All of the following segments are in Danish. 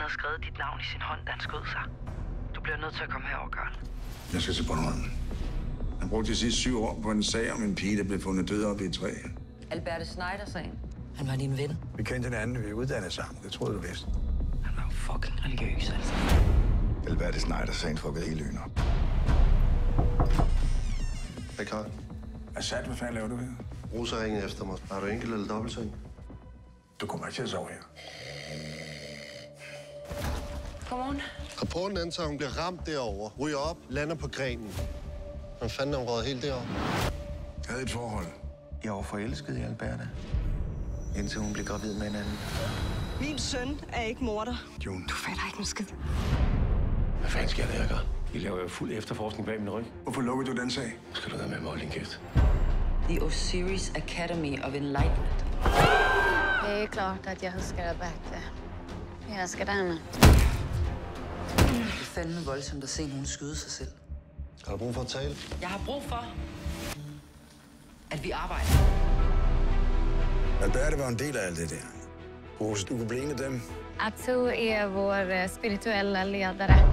havde skrevet dit navn i sin hånd, da han skød sig. Du bliver nødt til at komme herover, Karl. Jeg skal til Bornholm. Jeg brugte de sidste 7 år på en sag om en pige, der blev fundet død oppe i et træ. Alberte Schneider-sagen. Han var din ven. Vi kendte hinanden, vi uddannede sammen. Det troede du vidste. Han var jo fucking religiøs, altså. Alberte Schneider-sagen fuckede hele øen op. Hej, Karl. Assad, hvad fanden laver du her? Rosa ringede efter mig. Har du enkelt eller dobbeltseng? Du kommer ikke til at sove her. Godmorgen. Rapporten antager, at hun bliver ramt derovre, ryger op, lander på grenen. Hvordan fanden er hun røget helt derovre? Jeg havde et forhold. Jeg var forelsket i Alberte, indtil hun blev gravid med en anden. Min søn er ikke morder. June. Du fatter ikke en skid. Hvad fanden sker der, jeg gør? I laver jo fuld efterforskning bag min ryg. Hvorfor lukkede du den sag? Skal du være med mig, din kæft? The Osiris Academy of Enlightenment. Det är klart att jag älskar Alberte. Jag älskar henne. Det er fandme voldsomt at se nogen skyde sig selv. Har du brug for at tale? Jeg har brug for, at vi arbejder. Alberte var en del af alt det der. Rose, du kunne blive en af dem. Atu är vår spirituella ledare.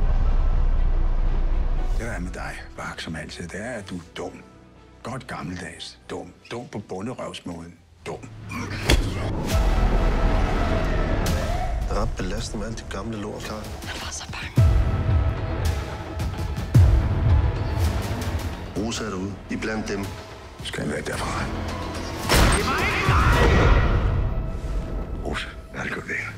Det der er med dig, Bak, som altid, det er, at du er dum. Godt gammeldags. Dum. Dum på bunderøvsmåden. Dum. Det er ret belastende med alt det gamle lort, Karl. Han var så bange. Rosa er derude. I blandt dem. Skal jeg være derfra? Rose, hvad er det gået væk?